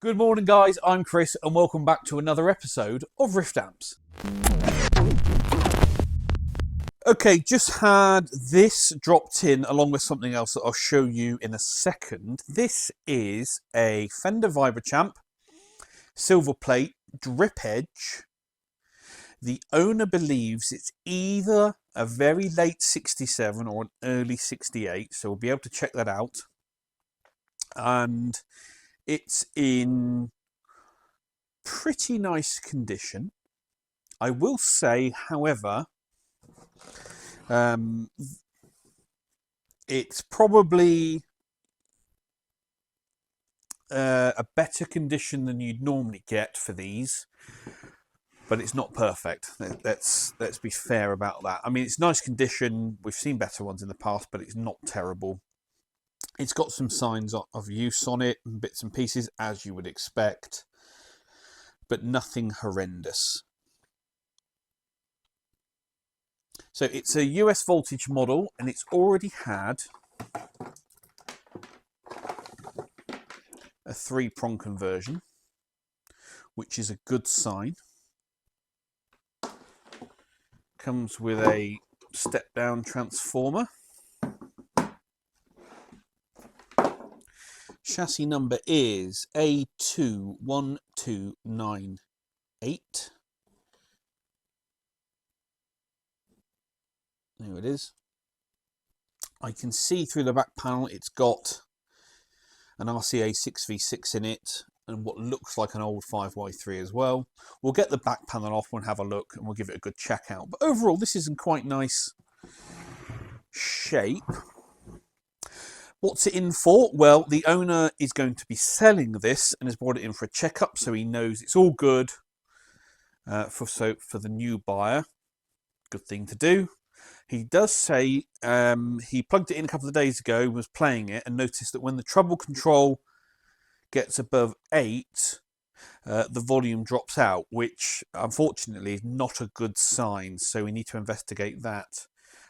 Good morning, guys. I'm Chris, and welcome back to another episode of Rift Amps. Okay, just had this dropped in along with something else that I'll show you in a second. This is a Fender vibro champ, silver plate, drip edge. The owner believes it's either a very late 67 or an early 68, so we'll be able to check that out. And it's in pretty nice condition. I will say, however, it's probably a better condition than you'd normally get for these, but it's not perfect. Let's be fair about that. I mean, it's nice condition. We've seen better ones in the past, but it's not terrible. It's got some signs of use on it and bits and pieces, as you would expect, but nothing horrendous. So it's a US voltage model, and it's already had a 3-prong conversion, which is a good sign. Comes with a step-down transformer. Chassis number is A21298. There it is. I can see through the back panel it's got an RCA 6v6 in it and what looks like an old 5Y3 as well. We'll get the back panel off and have a look and we'll give it a good check out. But overall, this is in quite nice shape. What's it in for? Well, the owner is going to be selling this and has brought it in for a checkup, so he knows it's all good for the new buyer. Good thing to do. He does say he plugged it in a couple of days ago, was playing it, and noticed that when the treble control gets above 8, the volume drops out, which unfortunately is not a good sign, so we need to investigate that.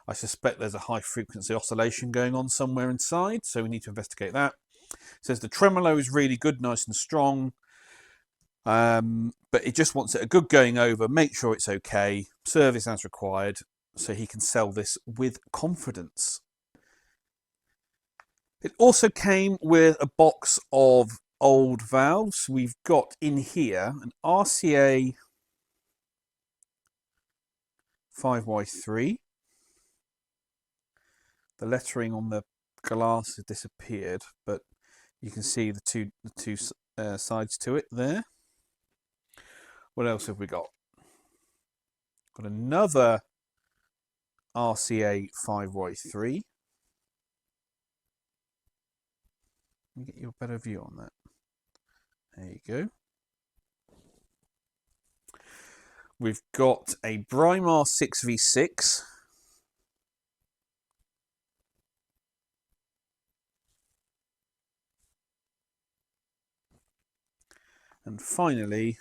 I suspect there's a high frequency oscillation going on somewhere inside, so we need to investigate that. It says the tremolo is really good, nice and strong, but it just wants it a good going over, make sure it's okay, service as required, so he can sell this with confidence. It also came with a box of old valves. We've got in here an RCA 5Y3. The lettering on the glass has disappeared, but you can see the two sides to it there. What else have we got? Got another RCA 5Y3. Let me get you a better view on that. There you go. We've got a Brimar 6v6. And finally,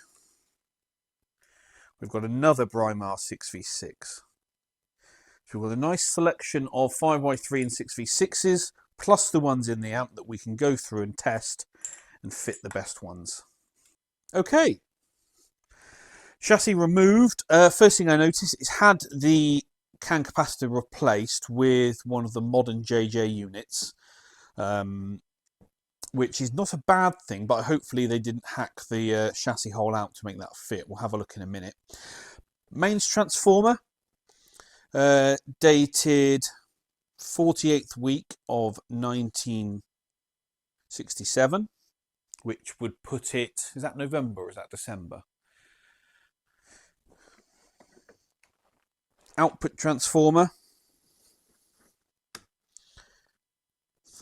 we've got another Brimar 6v6. So we've got a nice selection of 5Y3 and 6v6s, plus the ones in the amp that we can go through and test and fit the best ones. Okay. Chassis removed. First thing I noticed, it's had the can capacitor replaced with one of the modern JJ units. Which is not a bad thing, but hopefully they didn't hack the chassis hole out to make that fit. We'll have a look in a minute. Mains transformer, dated 48th week of 1967, which would put it, is that November or is that December? Output transformer,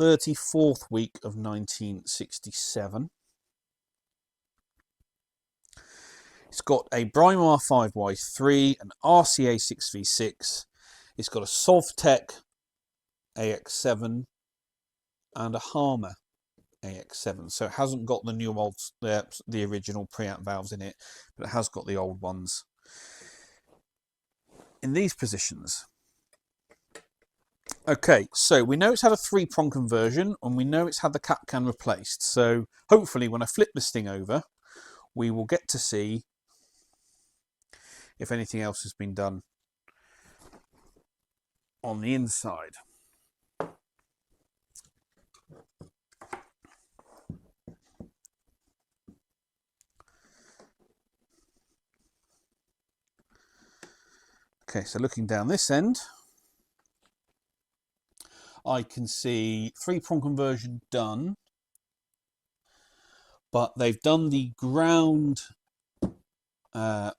34th week of 1967. It's got a Brimar 5Y3, an RCA 6v6. It's got a Sovtech AX7 and a Harmer AX7. So it hasn't got the new old, the original preamp valves in it, but it has got the old ones. In these positions, Okay, so we know it's had a 3-prong conversion and we know it's had the cap can replaced. So hopefully when I flip this thing over, we will get to see if anything else has been done on the inside. Okay, so looking down this end, I can see 3-prong conversion done, but they've done the ground, the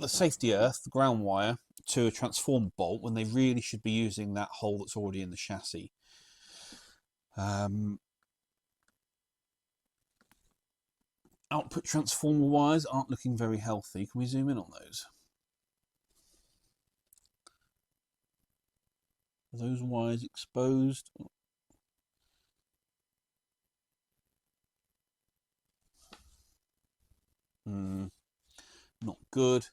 safety earth, the ground wire, to a transformer bolt when they really should be using that hole that's already in the chassis. Output transformer wires aren't looking very healthy. Can we zoom in on those? Are those wires exposed? Not good.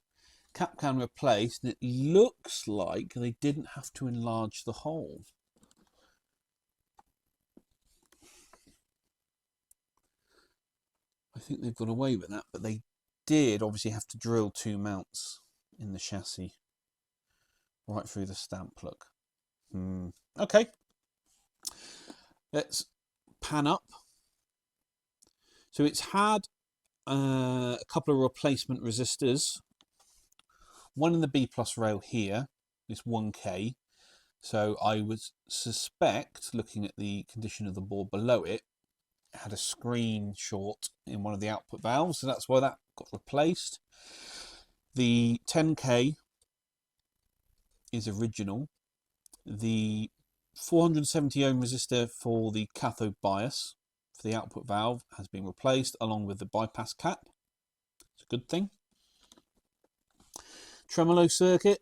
Cap can replaced, and it looks like they didn't have to enlarge the hole. I think they've got away with that, but they did obviously have to drill 2 mounts in the chassis right through the stamp plug. Okay, let's pan up. So it's had a couple of replacement resistors, one in the B plus rail here, this 1K. So I would suspect, looking at the condition of the board below it, had a screen short in one of the output valves, so that's why that got replaced. The 10K is original. The 470 ohm resistor for the cathode bias for the output valve has been replaced, along with the bypass cap. It's a good thing. Tremolo circuit.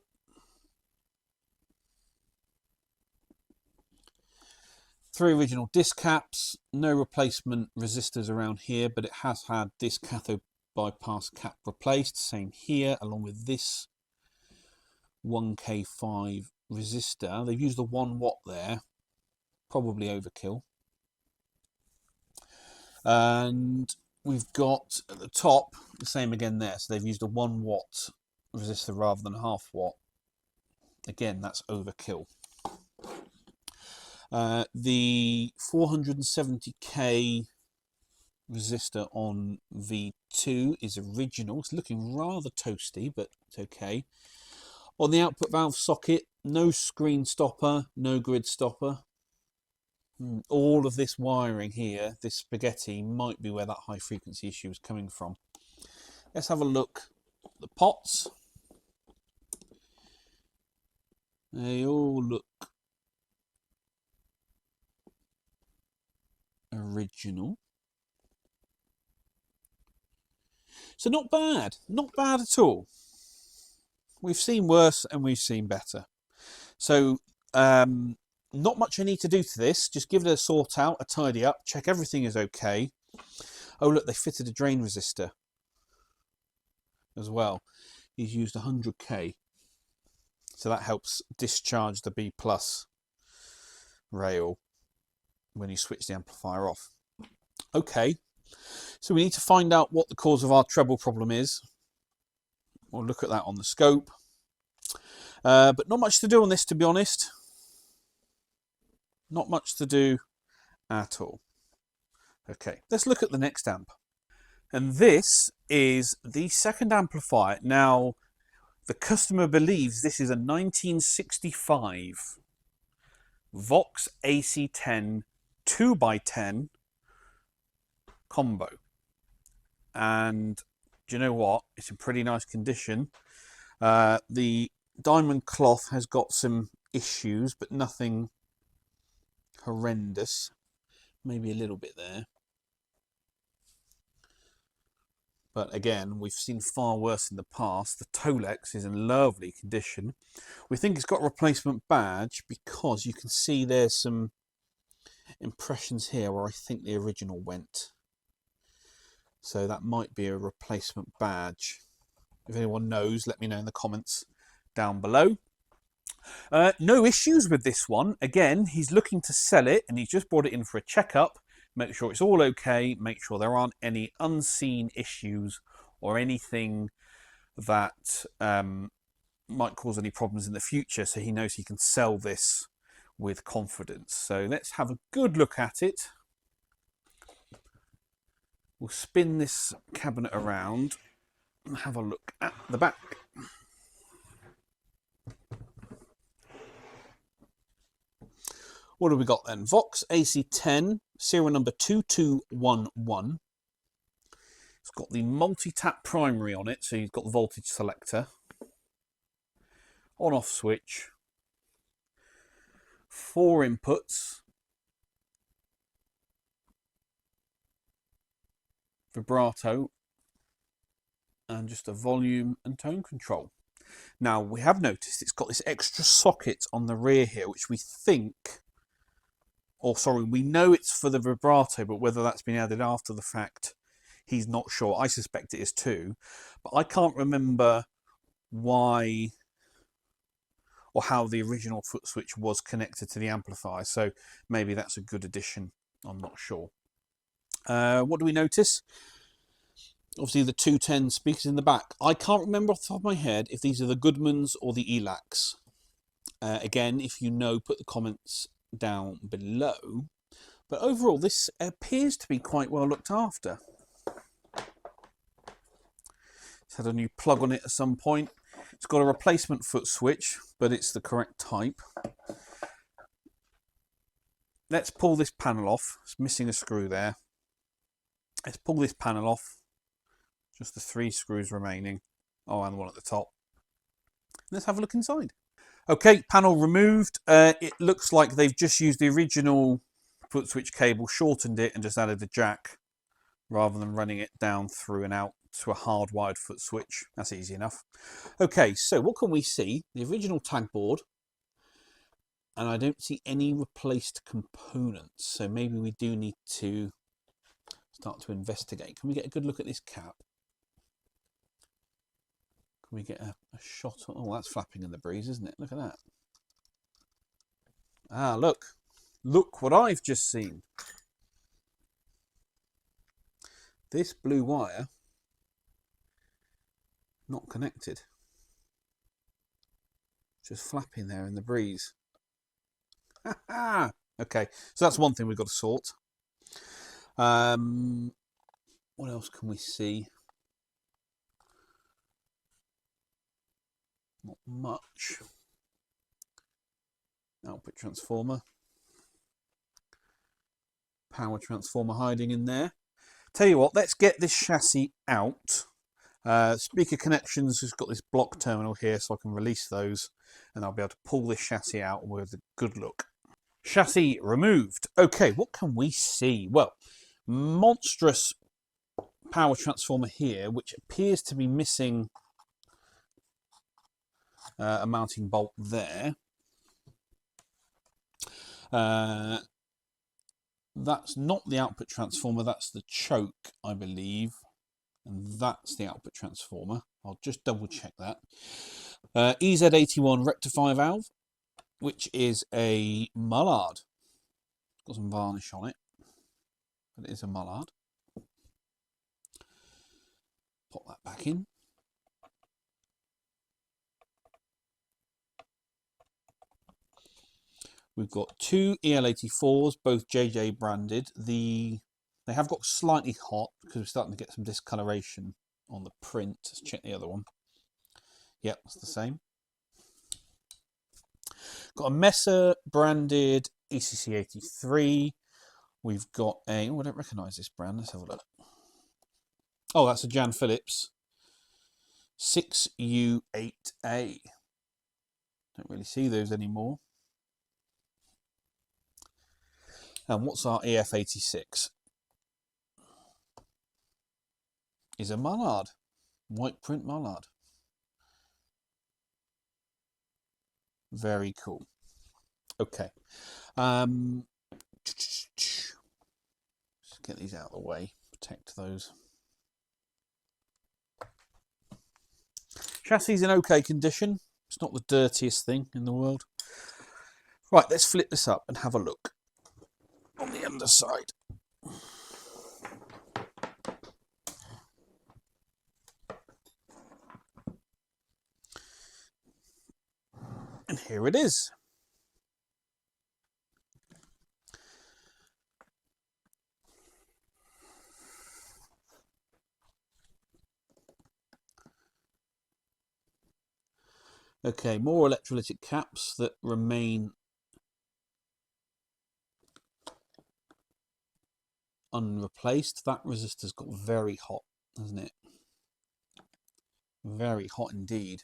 Three original disc caps, no replacement resistors around here, but it has had this cathode bypass cap replaced. Same here, along with this 1K5 resistor. They've used a 1 watt there, probably overkill. And we've got at the top the same again there. So they've used a 1 watt resistor rather than a half watt. Again, that's overkill. The 470k resistor on V2 is original. It's looking rather toasty, but it's okay. On the output valve socket, no screen stopper, no grid stopper. All of this wiring here, this spaghetti, might be where that high frequency issue is coming from. Let's have a look at the pots. They all look original. So not bad at all. We've seen worse and we've seen better. So not much I need to do to this. Just give it a sort out, a tidy up, check everything is okay. Oh look, they fitted a drain resistor as well. He's used 100k. So that helps discharge the B plus rail when you switch the amplifier off. Okay, so we need to find out what the cause of our treble problem is. We'll look at that on the scope. But not much to do on this, to be honest. Not much to do at all. Okay, let's look at the next amp. And this is the second amplifier. Now, the customer believes this is a 1965 Vox AC10 2x10 combo. And do you know what? It's in pretty nice condition. The diamond cloth has got some issues, but nothing horrendous. Maybe a little bit there. But again, we've seen far worse in the past. The Tolex is in lovely condition. We think it's got a replacement badge because you can see there's some impressions here where I think the original went. So that might be a replacement badge. If anyone knows, let me know in the comments down below. No issues with this one. Again, he's looking to sell it and he's just brought it in for a checkup. Make sure it's all okay. Make sure there aren't any unseen issues or anything that might cause any problems in the future, so he knows he can sell this with confidence. So let's have a good look at it. We'll spin this cabinet around and have a look at the back. What have we got then? Vox AC10, serial number 2211. It's got the multi-tap primary on it, so you've got the voltage selector. On-off switch. 4 inputs. Vibrato. And just a volume and tone control. Now, we have noticed it's got this extra socket on the rear here, which we think... we know it's for the vibrato, but whether that's been added after the fact, he's not sure. I suspect it is too, but I can't remember why or how the original foot switch was connected to the amplifier, so maybe that's a good addition. I'm not sure. What do we notice? Obviously the 210 speakers in the back. I can't remember off the top of my head if these are the Goodmans or the Elacs. Again, if you know, put the comments down below. But overall, this appears to be quite well looked after. It's had a new plug on it at some point. It's got a replacement foot switch, but it's the correct type. Let's pull this panel off. It's missing a screw there. Let's pull this panel off. Just the 3 screws remaining. Oh, and the one at the top. Let's have a look inside. Okay, panel removed. It looks like they've just used the original foot switch cable, shortened it and just added a jack rather than running it down through and out to a hardwired foot switch. That's easy enough. Okay, so what can we see? The original tag board, and I don't see any replaced components, so maybe we do need to start to investigate. Can we get a good look at this cap? Can we get a shot? Oh, that's flapping in the breeze, isn't it? Look at that. Ah, look. Look what I've just seen. This blue wire, not connected. Just flapping there in the breeze. Okay, so that's one thing we've got to sort. What else can we see? Not much. Output transformer. Power transformer hiding in there. Tell you what, let's get this chassis out. Speaker connections has got this block terminal here, so I can release those and I'll be able to pull this chassis out with a good look. Chassis removed. Okay, what can we see? Well, monstrous power transformer here, which appears to be missing a mounting bolt there. That's not the output transformer, that's the choke, I believe. And that's the output transformer. I'll just double check that. EZ81 rectifier valve, which is a Mullard. Got some varnish on it, but it is a Mullard. Pop that back in. We've got 2 EL84s, both JJ branded. They have got slightly hot because we're starting to get some discoloration on the print. Let's check the other one. Yep, it's the same. Got a Messer branded ECC83. We've got a... Oh, I don't recognise this brand. Let's have a look. Oh, that's a Jan Phillips 6U8A. Don't really see those anymore. And what's our EF86? Is a Mullard. White print Mullard. Very cool. Okay. Let's get these out of the way. Protect those. Chassis is in okay condition. It's not the dirtiest thing in the world. Right, let's flip this up and have a look on the underside. And here it is. Okay, more electrolytic caps that remain unreplaced. That resistor's got very hot, hasn't it? Very hot indeed.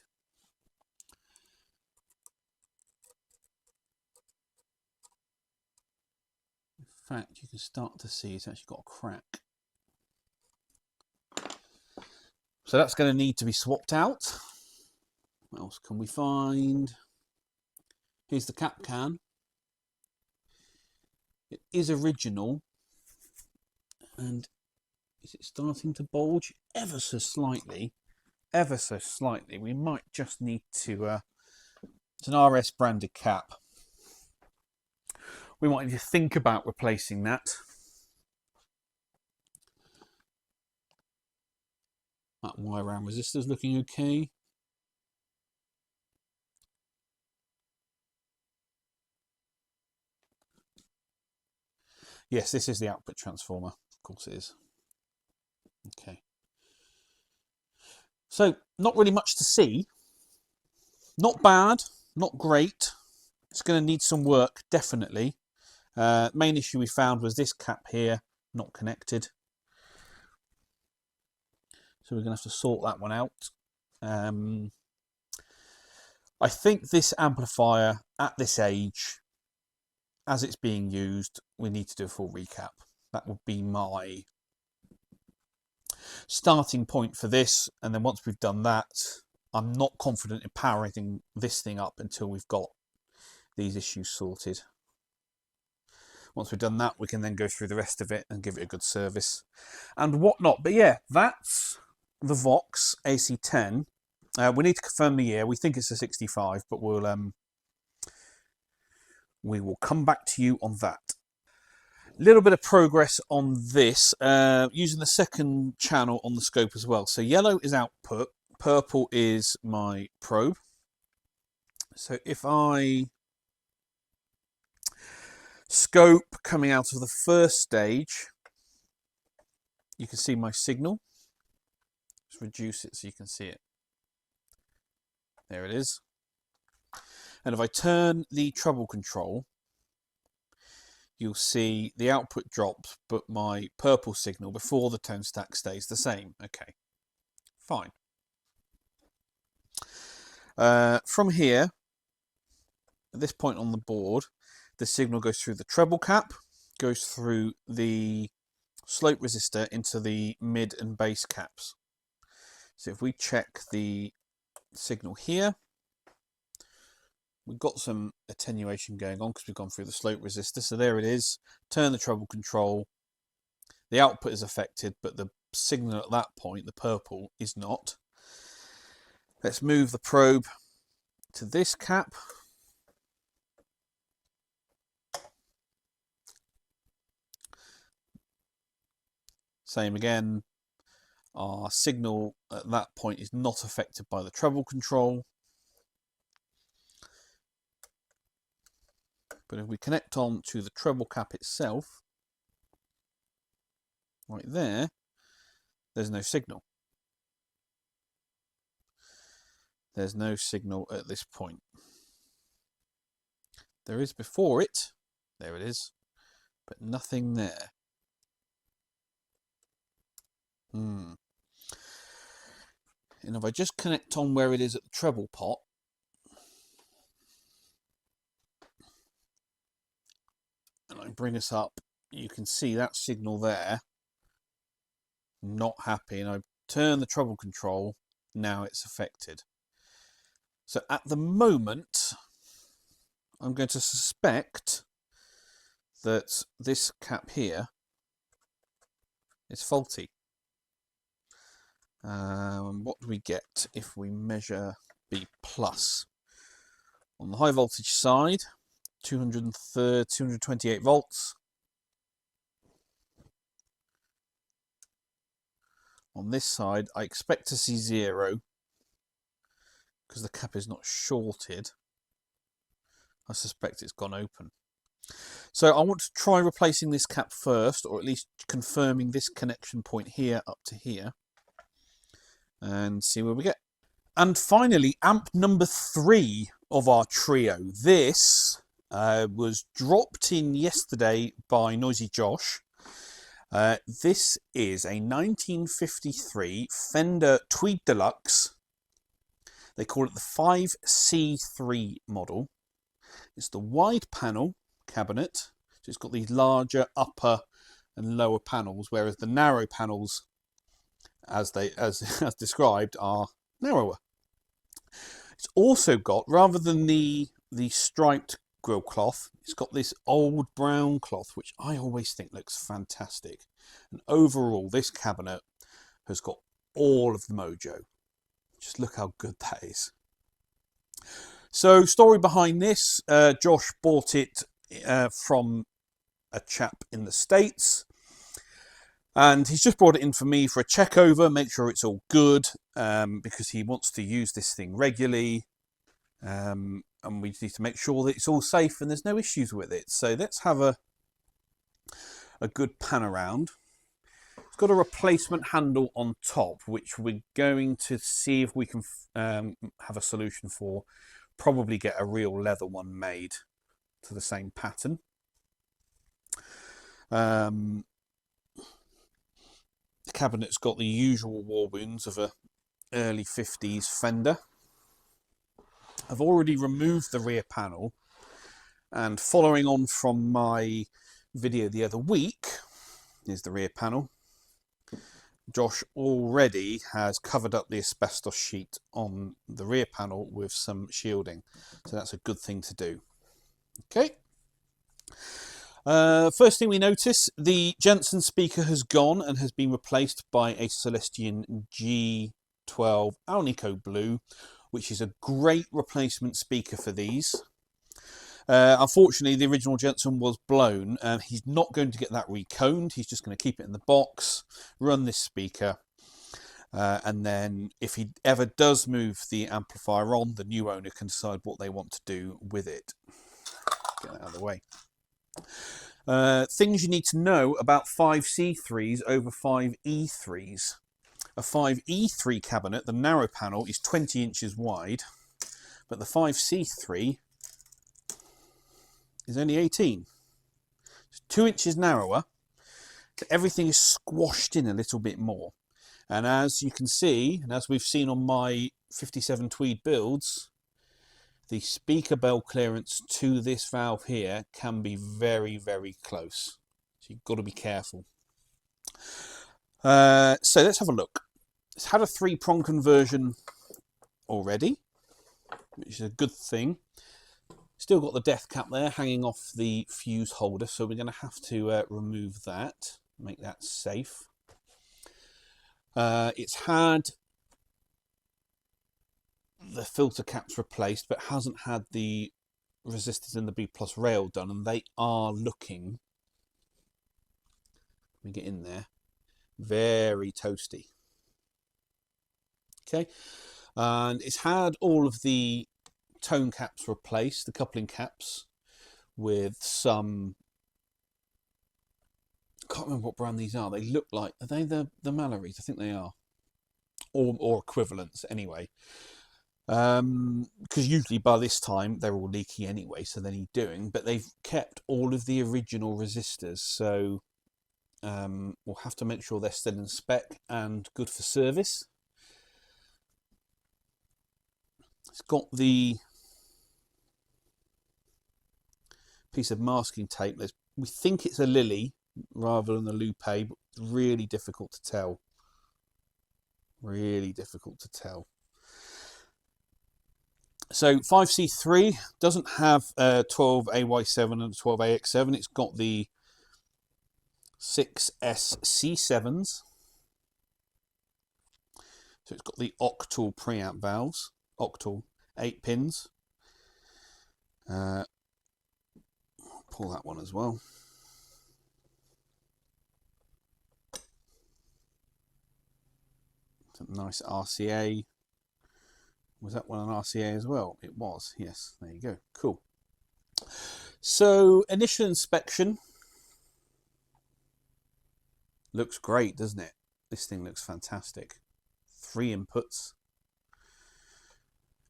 In fact, you can start to see it's actually got a crack. So that's going to need to be swapped out. What else can we find? Here's the cap can. It is original. And is it starting to bulge ever so slightly? Ever so slightly. We might just need to... it's an RS branded cap. We might need to think about replacing that. That wire round resistor's looking okay. Yes, this is the output transformer. Of course it is. Okay. So, not really much to see. Not bad, not great. It's going to need some work, definitely. Main issue we found was this cap here, not connected. So we're going to have to sort that one out. I think this amplifier, at this age, as it's being used, we need to do a full recap. That would be my starting point for this. And then once we've done that, I'm not confident in powering this thing up until we've got these issues sorted. Once we've done that, we can then go through the rest of it and give it a good service and whatnot. But yeah, that's the Vox AC10. We need to confirm the year. We think it's a 65, but we will come back to you on that. A little bit of progress on this, using the second channel on the scope as well. So yellow is output, purple is my probe. So if I scope coming out of the first stage, you can see my signal. Let's reduce it so you can see it. There it is. And if I turn the treble control, you'll see the output drops, but my purple signal before the tone stack stays the same. Okay, fine. From here, at this point on the board, the signal goes through the treble cap, goes through the slope resistor into the mid and bass caps. So if we check the signal here, we've got some attenuation going on because we've gone through the slope resistor. So there it is. Turn the treble control. The output is affected, but the signal at that point, the purple, is not. Let's move the probe to this cap. Same again. Our signal at that point is not affected by the treble control. But if we connect on to the treble cap itself, right there, there's no signal. There's no signal at this point. There is before it, there it is, but nothing there. And if I just connect on where it is at the treble pot, and I bring us up, you can see that signal there, not happy, and I turn the treble control, now it's affected. So at the moment, I'm going to suspect that this cap here is faulty. What do we get if we measure B+? On the high voltage side, 228 volts. On this side, I expect to see 0 because the cap is not shorted. I suspect it's gone open. So I want to try replacing this cap first, or at least confirming this connection point here up to here, and see where we get. And finally, amp number 3 of our trio. This was dropped in yesterday by Noisy Josh. This is a 1953 Fender Tweed Deluxe. They call it the 5C3 model. It's the wide panel cabinet, so it's got these larger upper and lower panels, whereas the narrow panels, as described, are narrower. It's also got, rather than the striped grill cloth, it's got this old brown cloth, which I always think looks fantastic. And overall, this cabinet has got all of the mojo. Just look how good that is. So, story behind this, Josh bought it from a chap in the States, and he's just brought it in for me for a check over, make sure it's all good, because he wants to use this thing regularly, and we need to make sure that it's all safe and there's no issues with it. So let's have a good pan around. It's got a replacement handle on top, which we're going to see if we can have a solution for. Probably get a real leather one made to the same pattern. The cabinet's got the usual war wounds of a early 50s Fender. I've already removed the rear panel, and following on from my video the other week is the rear panel. Josh already has covered up the asbestos sheet on the rear panel with some shielding, so that's a good thing to do. Okay. First thing we notice, the Jensen speaker has gone and has been replaced by a Celestion G12 Alnico Blue, which is a great replacement speaker for these. Unfortunately, the original Jensen was blown. He's not going to get that reconed. He's just going to keep it in the box, run this speaker, and then if he ever does move the amplifier on, the new owner can decide what they want to do with it. Get that out of the way. Things you need to know about 5C3s over 5E3s. A 5E3 cabinet, the narrow panel, is 20 inches wide, but the 5C3 is only 18. It's 2 inches narrower, so everything is squashed in a little bit more. And as you can see, and as we've seen on my 57 Tweed builds, the speaker bell clearance to this valve here can be very, very close. So you've got to be careful. So let's have a look. It's had a 3-prong conversion already, which is a good thing. Still got the death cap there hanging off the fuse holder, so we're going to have to remove that, make that safe. It's had the filter caps replaced, but hasn't had the resistors in the B+ rail done, and they are looking, let me get in there, very toasty. Okay, and it's had all of the tone caps replaced, the coupling caps, with some, I can't remember what brand these are. They look like, are they the Mallory's? I think they are, or equivalents anyway. Because usually by this time they're all leaky anyway, so they need doing, but they've kept all of the original resistors, so we'll have to make sure they're still in spec and good for service. It's got the piece of masking tape. We think it's a Lily rather than a Lupe, but it's really difficult to tell. Really difficult to tell. So 5C3 doesn't have 12AY7 and 12AX7. It's got the 6SC7s. So it's got the octal preamp valves, octal 8 pins. Pull that one as well. Some nice RCA. Was that one an RCA as well? It was, yes. There you go. Cool. So, initial inspection. Looks great, doesn't it? This thing looks fantastic. 3 inputs.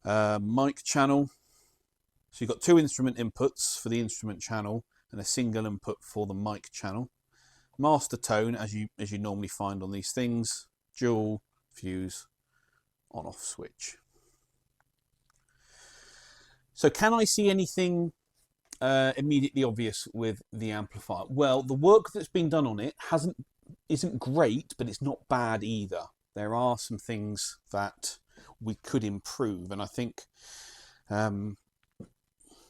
Mic channel. So you've got 2 instrument inputs for the instrument channel and a single input for the mic channel. Master tone, as you normally find on these things. Dual fuse on-off switch. So can I see anything immediately obvious with the amplifier? Well, the work that's been done on it isn't great, but it's not bad either. There are some things that we could improve, and I think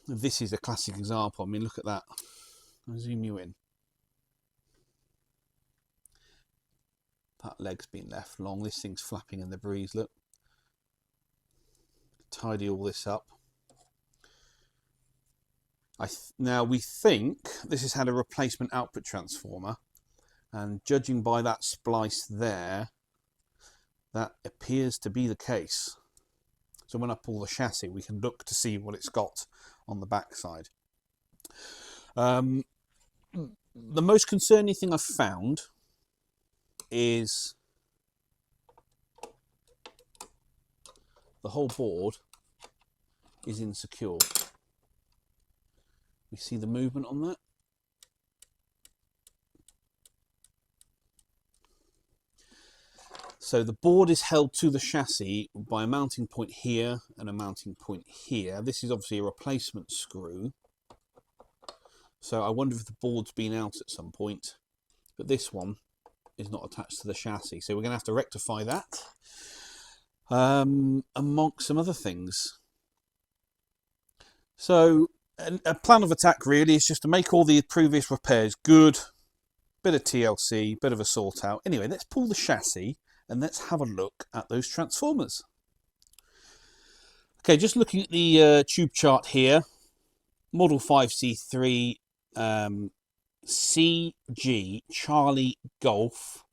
this is a classic example. I mean, look at that. I'll zoom you in. That leg's been left long. This thing's flapping in the breeze, look. Tidy all this up. Now we think this has had a replacement output transformer, and judging by that splice there, that appears to be the case. So when I pull the chassis, we can look to see what it's got on the backside. The most concerning thing I've found is the whole board is insecure. You see the movement on that? So the board is held to the chassis by a mounting point here and a mounting point here. This is obviously a replacement screw. So I wonder if the board's been out at some point, but this one is not attached to the chassis. So we're going to have to rectify that, amongst some other things. So a plan of attack really is just to make all the previous repairs good, bit of TLC, bit of a sort out. Anyway, let's pull the chassis and let's have a look at those transformers. Okay, just looking at the tube chart here, model 5C3 CG Charlie Golf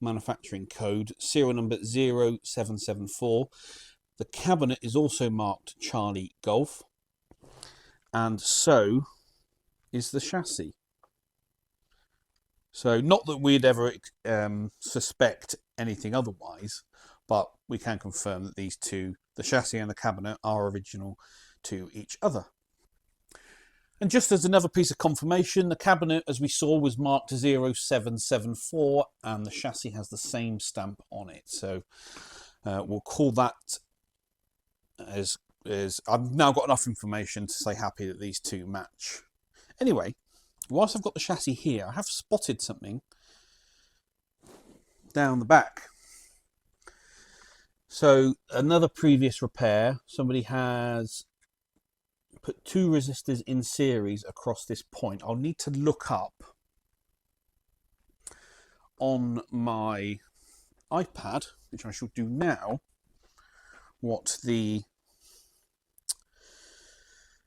manufacturing code, serial number 0774. The cabinet is also marked Charlie Golf, and so is the chassis. So not that we'd ever suspect anything otherwise, but we can confirm that these two, the chassis and the cabinet, are original to each other. And just as another piece of confirmation, the cabinet, as we saw, was marked 0774, and the chassis has the same stamp on it. So we'll call that as I've now got enough information to say happy that these two match. Anyway, whilst I've got the chassis here, I have spotted something down the back. So another previous repair, somebody has put 2 resistors in series across this point. I'll need to look up on my iPad, which I shall do now, what the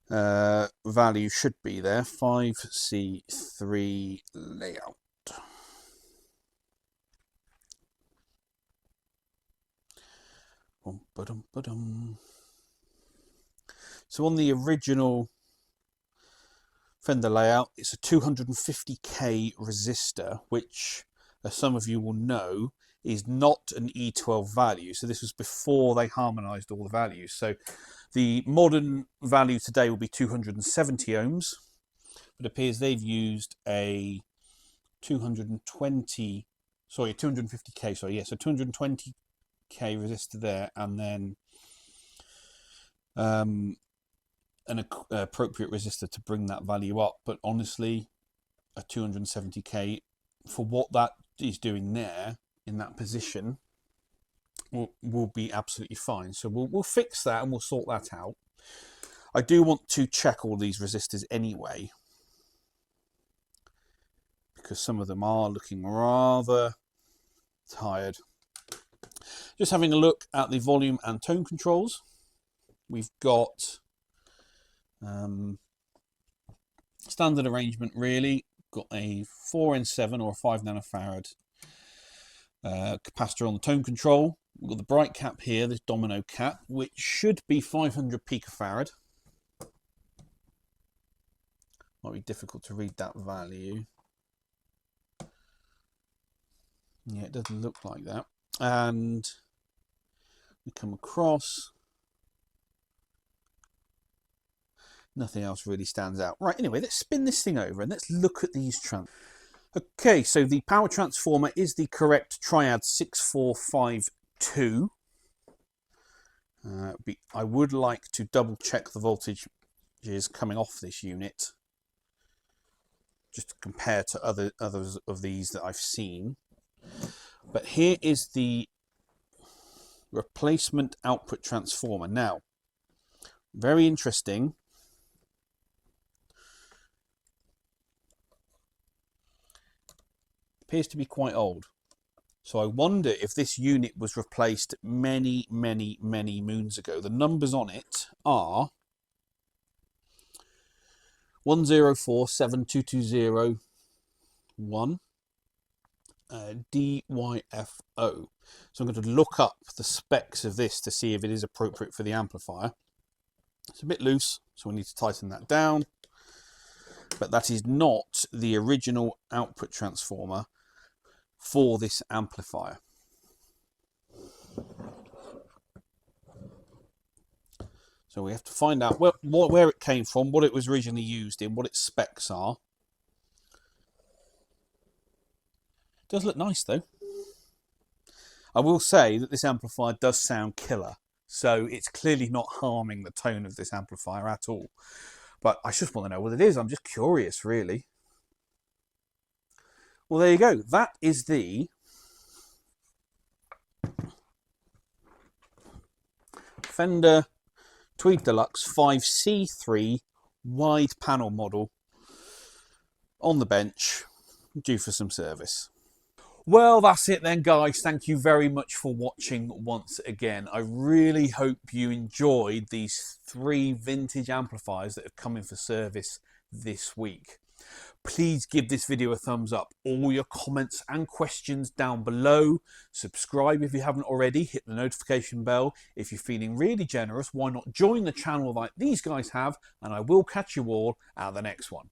value should be there. 5C3 layout. So on the original Fender layout, it's a 250k resistor, which, as some of you will know, is not an E12 value. So this was before they harmonized all the values. So the modern value today will be 270 ohms, but it appears they've used a 250k, so 220k resistor there, and then an appropriate resistor to bring that value up. But honestly, a 270k for what that is doing there in that position will be absolutely fine. So we'll fix that and we'll sort that out. I do want to check all these resistors anyway, because some of them are looking rather tired. Just having a look at the volume and tone controls. We've got Standard arrangement really. Got a 4N7 or a 5 nanofarad capacitor on the tone control. We've got the bright cap here, this domino cap, which should be 500 picofarad. Might be difficult to read that value. Yeah, it doesn't look like that. And we come across. Nothing else really stands out. Right, anyway, let's spin this thing over and let's look at these Okay, so the power transformer is the correct Triad 6452. I would like to double check the voltages coming off this unit, just to compare to others of these that I've seen. But here is the replacement output transformer. Now, very interesting. Appears to be quite old. So I wonder if this unit was replaced many, many, many moons ago. The numbers on it are 1047220 DYFO. So I'm going to look up the specs of this to see if it is appropriate for the amplifier. It's a bit loose, so we need to tighten that down. But that is not the original output transformer for this amplifier. So we have to find out where it came from, what it was originally used in, what its specs are. It does look nice though. I will say that this amplifier does sound killer, so it's clearly not harming the tone of this amplifier at all. But I just want to know what it is. I'm just curious, really. Well, there you go. That is the Fender Tweed Deluxe 5C3 wide panel model on the bench, due for some service. Well, that's it then, guys. Thank you very much for watching once again. I really hope you enjoyed these 3 vintage amplifiers that have come in for service this week. Please give this video a thumbs up. All your comments and questions down below. Subscribe if you haven't already. Hit the notification bell. If you're feeling really generous, why not join the channel like these guys have? And I will catch you all at the next one.